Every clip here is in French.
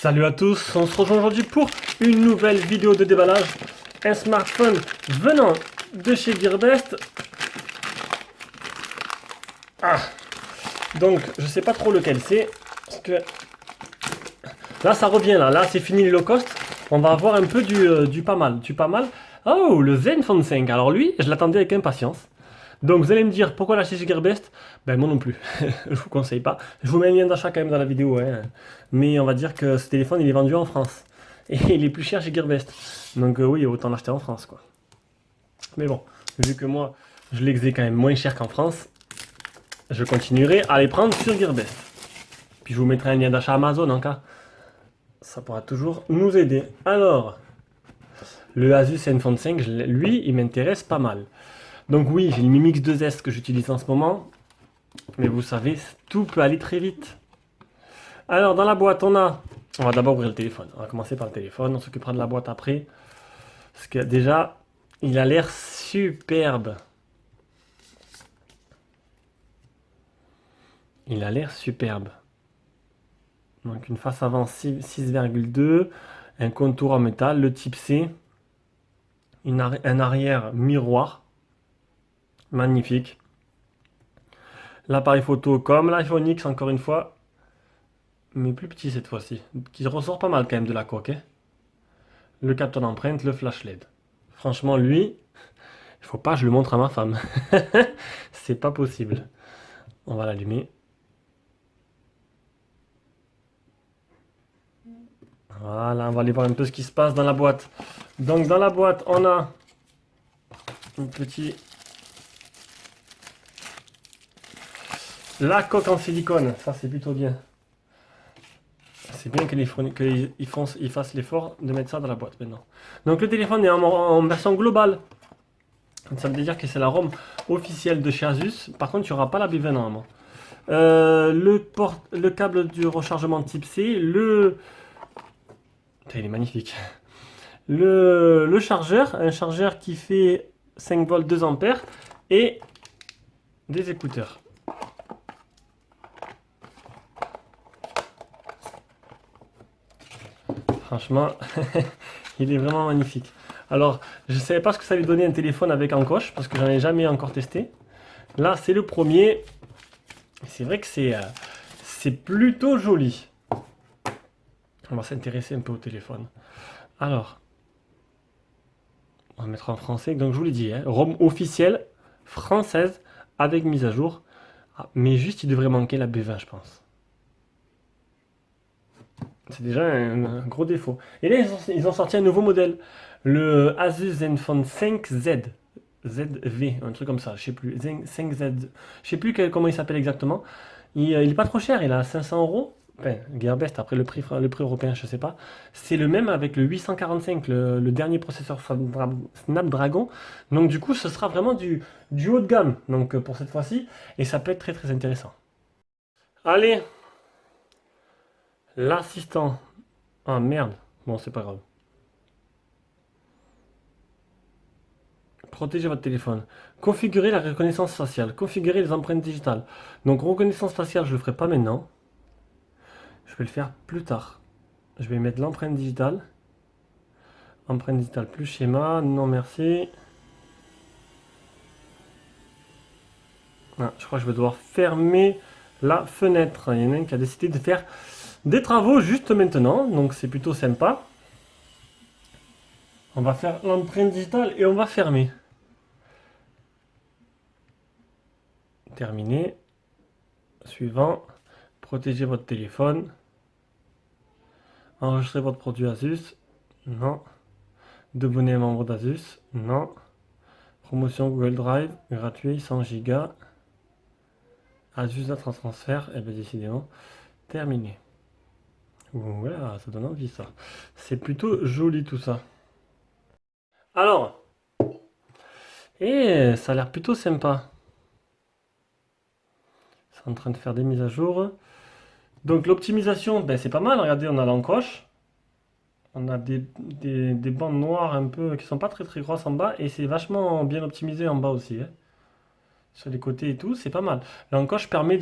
Salut à tous, on se rejoint aujourd'hui pour une nouvelle vidéo de déballage. Un smartphone venant de chez Gearbest. Ah, donc je sais pas trop lequel c'est, parce que là ça revient là c'est fini les low cost. On va avoir un peu du pas mal, Oh, le Zenfone 5, alors lui, je l'attendais avec impatience. Donc vous allez me dire pourquoi l'acheter chez Gearbest? Ben moi non plus, je vous conseille pas. Je vous mets un lien d'achat quand même dans la vidéo, hein. Mais on va dire que ce téléphone il est vendu en France. Et il est plus cher chez Gearbest. Donc oui, autant l'acheter en France quoi. Mais bon, vu que moi je les ai quand même moins cher qu'en France, je continuerai à les prendre sur Gearbest. Puis je vous mettrai un lien d'achat Amazon en cas. Ça pourra toujours nous aider. Alors, le Asus Zenfone 5, lui, il m'intéresse pas mal. Donc oui, j'ai le Mi Mix 2S que j'utilise en ce moment. Mais vous savez, tout peut aller très vite. Alors, dans la boîte, on va d'abord ouvrir le téléphone. On va commencer par le téléphone, on s'occupera de la boîte après. Parce que déjà, il a l'air superbe. Il a l'air superbe. Donc une face avant 6,2, un contour en métal, le type C, un arrière miroir, magnifique. L'appareil photo comme l'iPhone X encore une fois, mais plus petit cette fois-ci, qui ressort pas mal quand même de la coque, hein. Le capteur d'empreinte, le flash LED. Franchement lui, il faut pas que je le montre à ma femme. C'est pas possible. On va l'allumer. Voilà, on va aller voir un peu ce qui se passe dans la boîte. Donc dans la boîte, on a une petite... La coque en silicone, ça c'est plutôt bien. C'est bien qu'ils fassent l'effort de mettre ça dans la boîte maintenant. Donc le téléphone est en version globale. Ça veut dire que c'est la ROM officielle de chez Asus. Par contre, il n'y aura pas la B20 normalement. Le câble du rechargement type C, il est magnifique. Le chargeur, un chargeur qui fait 5 volts 2 ampères et des écouteurs. Franchement, il est vraiment magnifique. Alors, je ne savais pas ce que ça allait donner un téléphone avec encoche, parce que j'en ai jamais encore testé. Là, c'est le premier. C'est vrai que c'est plutôt joli. On va s'intéresser un peu au téléphone. Alors, on va mettre en français. Donc, je vous l'ai dit, hein, ROM officielle française avec mise à jour. Ah, mais juste, il devrait manquer la B20, je pense. C'est déjà un gros défaut. Et là, ils ont sorti un nouveau modèle. Le Asus Zenfone 5Z. ZV, un truc comme ça, je sais plus. 5Z. Je sais plus comment il s'appelle exactement. Il est pas trop cher, il a 500 euros. Enfin, Gearbest, après le prix européen, je sais pas. C'est le même avec le 845, le dernier processeur Snapdragon. Donc du coup, ce sera vraiment du haut de gamme. Donc pour cette fois-ci. Et ça peut être très très intéressant. Allez, l'assistant. Ah merde. Bon, c'est pas grave. Protégez votre téléphone. Configurez la reconnaissance faciale. Configurez les empreintes digitales. Donc, reconnaissance faciale, je ne le ferai pas maintenant. Je vais le faire plus tard. Je vais mettre l'empreinte digitale. Empreinte digitale plus schéma. Non, merci. Ah, je crois que je vais devoir fermer la fenêtre. Il y en a un qui a décidé de faire des travaux juste maintenant. Donc, c'est plutôt sympa. On va faire l'empreinte digitale et on va fermer. Terminé. Suivant. Protégez votre téléphone. Enregistrez votre produit Asus. Non. Devenez membre d'Asus. Non. Promotion Google Drive. Gratuit. 100 Go. Asus data transfert. Et bien décidément. Terminé. Voilà, ça donne envie ça. C'est plutôt joli tout ça. Alors. Et ça a l'air plutôt sympa. C'est en train de faire des mises à jour. Donc l'optimisation, ben, c'est pas mal. Regardez, on a l'encoche. On a des bandes noires un peu qui sont pas très très grosses en bas et c'est vachement bien optimisé en bas aussi, hein. Sur les côtés et tout, c'est pas mal. L'encoche permet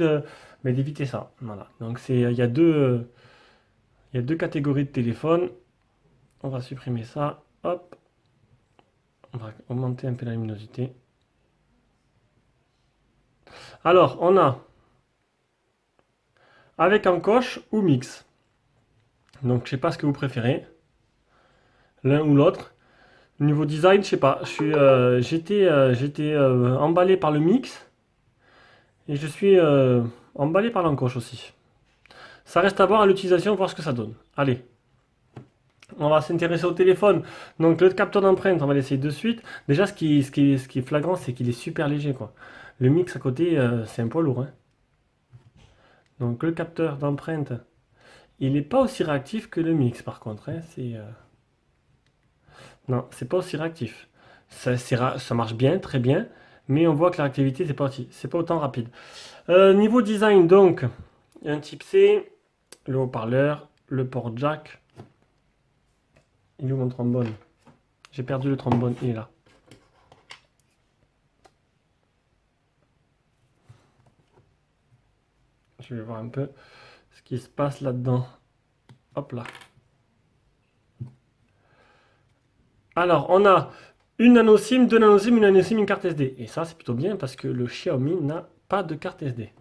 d'éviter ça. Voilà. Donc il y a Il y a deux catégories de téléphones. On va supprimer ça. Hop. On va augmenter un peu la luminosité. Alors, on a avec encoche ou mix. Donc, je sais pas ce que vous préférez. L'un ou l'autre. Niveau design, je sais pas. J'étais emballé par le mix. Et je suis emballé par l'encoche aussi. Ça reste à voir à l'utilisation, voir ce que ça donne. Allez. On va s'intéresser au téléphone. Donc le capteur d'empreinte, on va l'essayer de suite. Déjà, ce qui est flagrant, c'est qu'il est super léger, quoi. Le mix à côté, c'est un poids lourd, hein. Donc le capteur d'empreinte, il n'est pas aussi réactif que le mix, par contre, hein. Non, c'est pas aussi réactif. Ça marche bien, très bien, mais on voit que la réactivité, c'est pas autant rapide. Niveau design, donc, un type C, le haut-parleur, le port jack. Il est où mon trombone? J'ai perdu le trombone, il est là. Je vais voir un peu ce qui se passe là-dedans. Hop là. Alors, on a une nano SIM, deux nano SIM, une nano SIM, une carte SD. Et ça, c'est plutôt bien parce que le Xiaomi n'a pas de carte SD.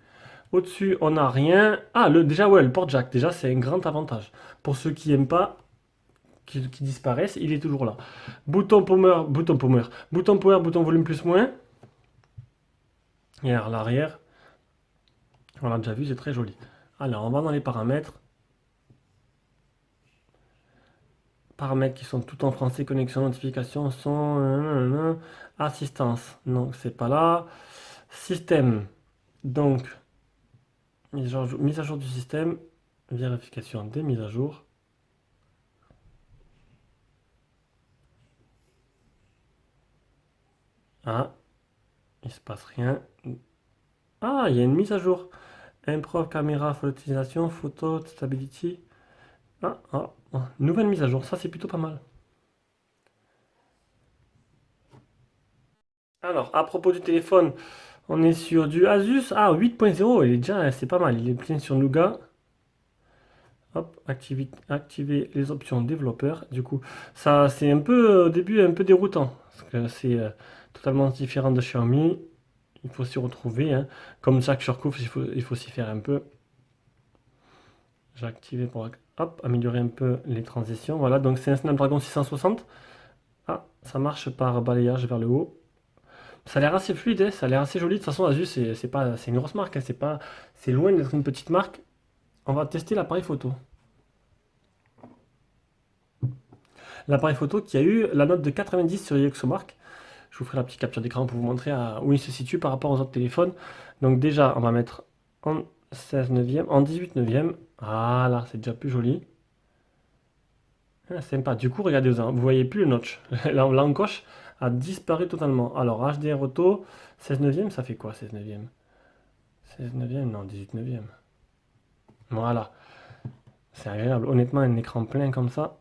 Au-dessus, on n'a rien. Ah, déjà, ouais, le port jack. Déjà, c'est un grand avantage. Pour ceux qui n'aiment pas, qui disparaissent, il est toujours là. Bouton power, bouton volume plus moins. Et à l'arrière, on l'a déjà vu, c'est très joli. Alors, on va dans les paramètres. Paramètres qui sont tout en français, connexion, notification, son, assistance. Donc, c'est pas là. Système. Donc, mise à jour du système. Vérification des mises à jour. Ah, il se passe rien. Ah, il y a une mise à jour. Improve caméra, phototisation, photo, stability. Nouvelle mise à jour. Ça, c'est plutôt pas mal. Alors, à propos du téléphone, on est sur du Asus. Ah, 8.0, il est déjà, c'est pas mal. Il est bien sur Nougat. Hop, activer les options développeur. Du coup, ça, c'est un peu, au début, un peu déroutant. Parce que c'est totalement différent de Xiaomi. Il faut s'y retrouver, hein. Comme chaque surcouf, il faut s'y faire un peu. J'ai activé pour hop, améliorer un peu les transitions. Voilà, donc c'est un Snapdragon 660. Ah, ça marche par balayage vers le haut. Ça a l'air assez fluide, hein, ça a l'air assez joli. De toute façon, Asus, c'est une grosse marque, hein, c'est loin d'être une petite marque. On va tester l'appareil photo. L'appareil photo qui a eu la note de 90 sur Yoxomark. Je vous ferai la petite capture d'écran pour vous montrer où il se situe par rapport aux autres téléphones. Donc déjà, on va mettre en 16 neuvième, en 18 neuvième. Voilà, c'est déjà plus joli. Ah, sympa. Du coup, regardez, vous voyez plus le notch. L'encoche a disparu totalement. Alors, HDR auto, 16 neuvième, ça fait quoi 16 neuvième? 16 neuvième, non, 18 neuvième. Voilà. C'est agréable. Honnêtement, un écran plein comme ça.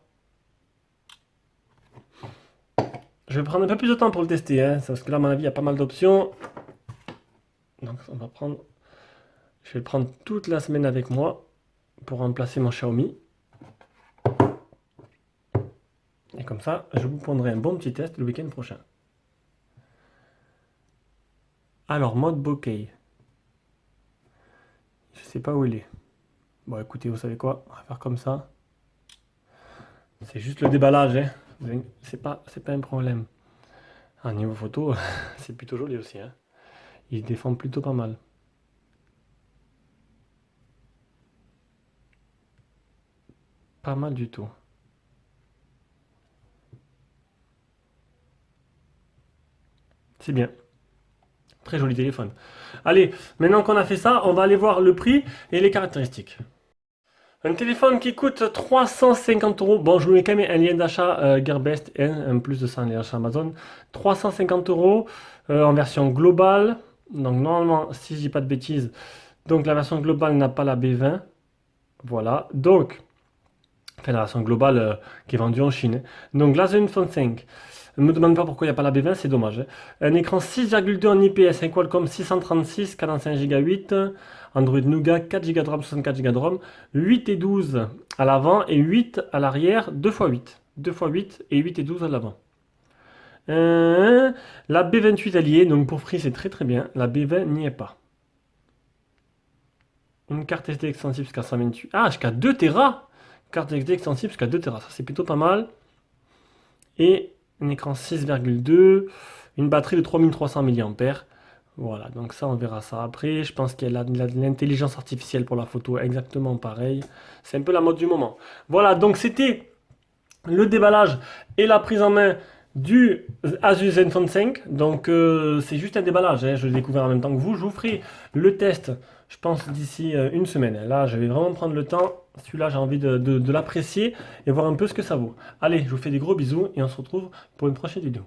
Je vais prendre un peu plus de temps pour le tester, hein, parce que là, à mon avis, il y a pas mal d'options. Donc, je vais le prendre toute la semaine avec moi pour remplacer mon Xiaomi. Et comme ça, je vous prendrai un bon petit test le week-end prochain. Alors, mode bokeh. Je sais pas où il est. Bon, écoutez, vous savez quoi? On va faire comme ça. C'est juste le déballage, hein. C'est pas un problème. Ah, niveau photo, c'est plutôt joli aussi, hein. Il défend plutôt pas mal. Pas mal du tout. C'est bien. Très joli téléphone. Allez, maintenant qu'on a fait ça, on va aller voir le prix et les caractéristiques. Un téléphone qui coûte 350 euros. Bon, je vous mets quand même un lien d'achat Gearbest, un plus de ça, un lien d'achat Amazon. 350 euros en version globale. Donc, normalement, si je dis pas de bêtises, donc la version globale n'a pas la B20. Voilà. Donc, Enfin, la version globale qui est vendue en Chine. Donc la Zenfone 5. Ne me demande pas pourquoi il n'y a pas la B20, c'est dommage. Un écran 6,2 en IPS, un Qualcomm 636, 45 Go 8, Android Nougat, 4 Go de RAM, 64 Go de ROM, 8 et 12 à l'avant et 8 à l'arrière, 2x8. 2x8 et 8 et 12 à l'avant. La B28 elle y est, donc pour prix c'est très très bien. La B20 n'y est pas. Une carte SD extensible jusqu'à 128. Ah, jusqu'à 2 Tera. Carte SD extensible jusqu'à 2 Tera, ça c'est plutôt pas mal. Et un écran 6,2, une batterie de 3300 mAh. Voilà, donc ça on verra ça après. Je pense qu'il y a de l'intelligence artificielle pour la photo, exactement pareil. C'est un peu la mode du moment. Voilà, donc c'était le déballage et la prise en main du Asus Zenfone 5. Donc c'est juste un déballage, hein. Je l'ai découvert en même temps que vous. Je vous ferai le test, je pense, d'ici une semaine. Là, je vais vraiment prendre le temps. Celui-là, j'ai envie de l'apprécier et voir un peu ce que ça vaut. Allez, je vous fais des gros bisous et on se retrouve pour une prochaine vidéo.